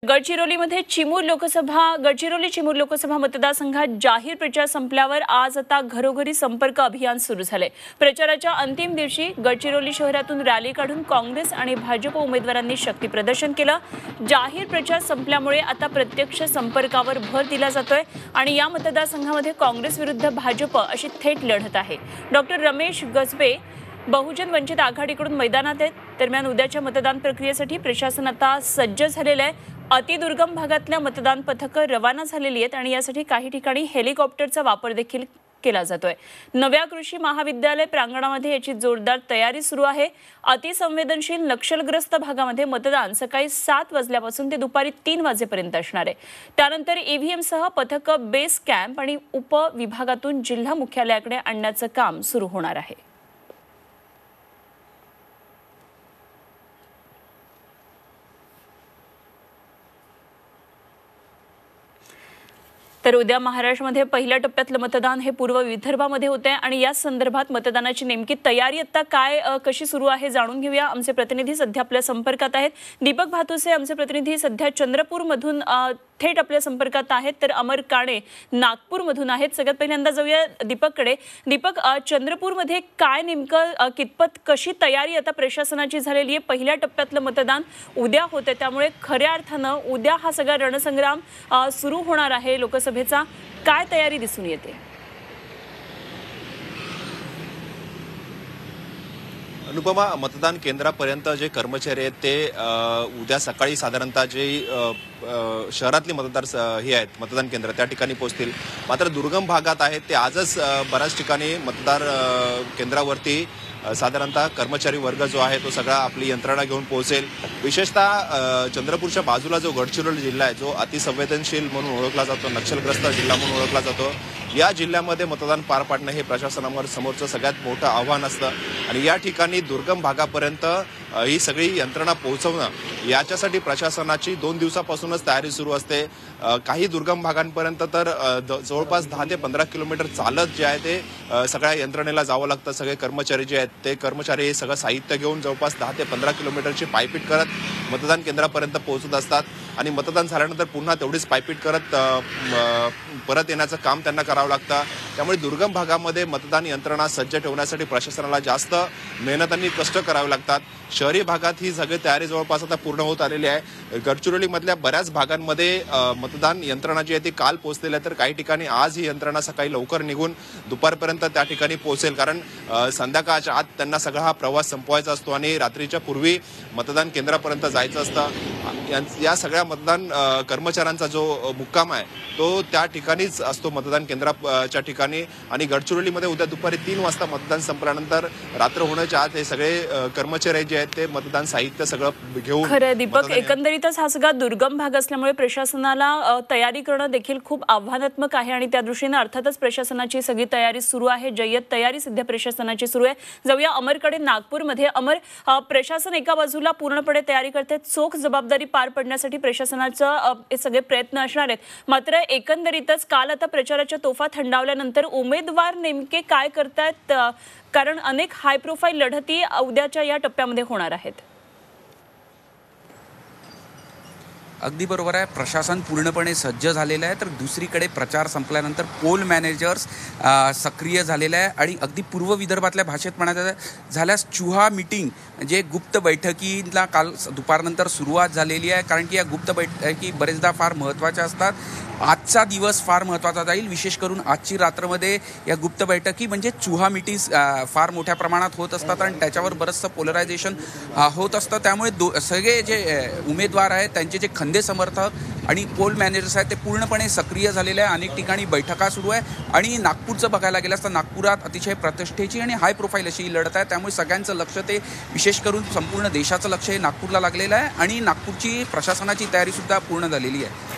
गडचिरोली चिमूर लोकसभा मतदारसंघात जाहीर प्रचार संपल्यावर आज आता घरोघरी संपर्क अभियान सुरू झाले। प्रचाराच्या अंतिम दिवशी गडचिरोली शहरातून रॅली काढून काँग्रेस आणि भाजप उमेदवारांनी शक्ती प्रदर्शन केलं। जाहीर प्रचार संपल्यामुळे आता प्रत्यक्ष संपर्कावर भर दिला जातोय आणि या मतदारसंघामध्ये काँग्रेस विरुद्ध भाजप अशी थेट लढत आहे। डॉक्टर रमेश गजबे बहुजन वंचित आघाडीकडून मैदानात आहेत। दरम्यान उद्याच्या मतदान प्रक्रियेसाठी प्रशासन आता सज्ज झालेलं आहे। अतिदुर्गम भागातल्या मतदान पथकं रवाना झालेली आहेत आणि यासाठी काही ठिकाणी हेलिकॉप्टरचा वापर देखील केला जातोय। नव्या कृषी महाविद्यालय प्रांगणामध्ये याची जोरदार तयारी सुरू आहे। अतिसंवेदनशील नक्षलग्रस्त भागामध्ये मतदान सकाळी 7 वाजल्यापासून ते दुपारी 3 वाजेपर्यंत असणार आहे। त्यानंतर ईव्हीएम सह पथकं बेस कॅम्प आणि उपविभागातून जिल्हा मुख्यालयाकडे आणण्याचं काम सुरू होणार आहे। तर उद्या महाराष्ट्रामध्ये पहिल्या टप्प्यातलं मतदान हे पूर्व विदर्भामध्ये होते आणि या संदर्भात मतदानाची नेमकी तयारी आता कशी सुरू आहे जाणून घेऊया। आमचे प्रतिनिधी सध्या आपल्या संपर्कात आहेत। दीपक भातुसे आमचे प्रतिनिधी सध्या चंद्रपूरमधून थेट आपल्या संपर्कात आहेत, तर अमर काणे नागपूरमधून आहेत। सगळ्यात पहिल्यांदा जाऊया दीपककडे। दीपक, चंद्रपूरमध्ये काय नेमकं कितपत कशी तयारी आता प्रशासनाची झालेली आहे? पहिल्या टप्प्यातलं मतदान उद्या होते, त्यामुळे खऱ्या अर्थानं उद्या हा सगळा रणसंग्राम सुरू होणार आहे लोकसभेचा। काय तयारी दिसून येते? अनुपमा, मतदान केंद्रापर्यंत जे कर्मचारी आहेत ते उद्या सकाळी साधारणतः जे शहरातली मतदान केंद्र त्या ठिकाणी पोहोचतील। मात्र दुर्गम भागात आहेत ते आजच बऱ्याच ठिकाणी मतदार केंद्रावरती साधारणतः कर्मचारी वर्ग जो आहे तो सगळा आपली यंत्रणा घेऊन पोहोचेल। विशेषतः चंद्रपूरच्या बाजूला जो गडचिरोली जिल्हा आहे, जो अतिसंवेदनशील म्हणून ओळखला जातो, नक्षलग्रस्त जिल्हा म्हणून ओळखला जातो, या जिल्ह्यामध्ये मतदान पार पाडणं हे प्रशासनावर समोरचं सगळ्यात मोठं आव्हान असतं आणि या ठिकाणी दुर्गम भागापर्यंत ही सगळी यंत्रणा पोहोचवणं याच्यासाठी प्रशासनाची 2 दिवसापासूनच तयारी सुरू असते। काही दुर्गम भागांपर्यंत तर जवळपास 10 ते 15 किलोमीटर चालत जे आहे ते सगळ्या यंत्रणेला जावं लागतं। सगळे कर्मचारी जे आहेत ते कर्मचारी हे सगळं साहित्य घेऊन जवळपास 10 ते 15 किलोमीटरची पायपीट करत मतदान केंद्रापर्यंत पोहोचत असतात आणि मतदान झाल्यानंतर पुन्हा तेवढीच पायपीट करत परत येण्याचं काम त्यांना करावं लागतं। त्यामुळे दुर्गम भागामध्ये मतदान यंत्रणा सज्ज ठेवण्यासाठी प्रशासनाला जास्त मेहनत आणि कष्ट करावे लागतात। शहरी भागात ही सगळी तयारी जवळपास आता पूर्ण होत आलेली आहे। गडचिरोलीमधल्या बऱ्याच भागांमध्ये मतदान यंत्रणा जी आहे ती काल पोहोचलेली आहे, तर काही ठिकाणी आज ही यंत्रणा सकाळी लवकर निघून दुपारपर्यंत त्या ठिकाणी पोहोचेल, कारण संध्याकाळच्या आत त्यांना सगळा हा प्रवास संपवायचा असतो आणि रात्रीच्या पूर्वी मतदान केंद्रापर्यंत जायचं असतं। या सगळ्या मतदान कर्मचाऱ्यांचा जो मुक्काम आहे तो त्या ठिकाणीच असतो, मतदान केंद्राच्या ठिकाणी। आणि गडचिरोलीमध्ये उद्या दुपारी 3 वाजता मतदान संपल्यानंतर रात्र होण्याच्या आत हे सगळे कर्मचारी जे आहेत ते मतदान साहित्य सगळं घेऊन। खरं दीपक, एकंदरीतच हा सगळा दुर्गम भाग असल्यामुळे प्रशासनाला तयारी करणं देखील खूप आव्हानात्मक आहे आणि त्या दृष्टीने अर्थातच प्रशासनाची सगळी तयारी सुरू आहे। जय्यत तयारी सध्या प्रशासनाची सुरू आहे। जाऊया अमरकडे नागपूरमध्ये। अमर, प्रशासन एका बाजूला पूर्णपणे तयारी करते, चोख जबाबदारी पार पडण्यासाठी प्रशासनाचं हे सगळे प्रयत्न असणार आहेत। मात्र एकंदरीतच काल आता प्रचाराच्या तोफा थंडावल्यानंतर उमेदवार नेमके काय करतायत? कारण अनेक हाय प्रोफाईल लढती उद्याच्या या टप्प्यामध्ये होणार आहेत। अगदी बरोबर आहे, प्रशासन पूर्णपणे सज्ज झालेलं आहे। तर दुसरीकडे प्रचार संपल्यानंतर पोल मॅनेजर्स सक्रिय झालेले आहे आणि अगदी पूर्व विदर्भातल्या भाषेत म्हणायचं झाल्यास चुहा मीटिंग जे गुप्त बैठकीला काल दुपारनंतर सुरुवात झालेली आहे, कारण की या गुप्त बैठकी बरेचदा फार महत्त्वाच्या असतात। आजचा दिवस फार महत्त्वाचा जाईल, विशेष करून आजची रात्रमध्ये या गुप्त बैठकी म्हणजे चुहा मीटिंग्स फार मोठ्या प्रमाणात होत असतात आणि त्याच्यावर बरंचसं पोलरायझेशन होत असतं। त्यामुळे सगळे जे उमेदवार आहेत त्यांचे जे खंदे समर्थक आणि पोल मॅनेजर्स आहेत ते पूर्णपणे सक्रिय झालेले आहे। अनेक ठिकाणी बैठका सुरू आहे आणि नागपूरचं बघायला गेलं असता नागपुरात अतिशय प्रतिष्ठेची आणि हाय प्रोफाईल अशी लढत आहे। त्यामुळे सगळ्यांचं लक्ष ते विशेष करून संपूर्ण देशाचं लक्ष हे नागपूरला लागलेलं आहे आणि नागपूरची प्रशासनाची तयारी सुद्धा पूर्ण झालेली आहे।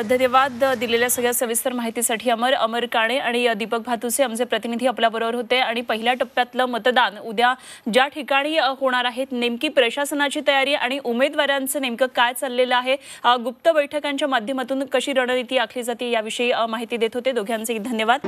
धन्यवाद दिलेल्या सगळ्या सविस्तर माहितीसाठी अमर काणे आणि दीपक भातुसे आमचे प्रतिनिधी आपल्याबरोबर होते। आणि पहिल्या टप्प्यातलं मतदान उद्या ज्या ठिकाणी होणार आहे नेमकी प्रशासनाची तयारी आणि उमेदवारांचं नेमकं काय चाललेलं आहे, गुप्त बैठकांच्या माध्यमातून कशी रणनीती आखली जाते याविषयी माहिती देत होते। दोघांचे धन्यवाद।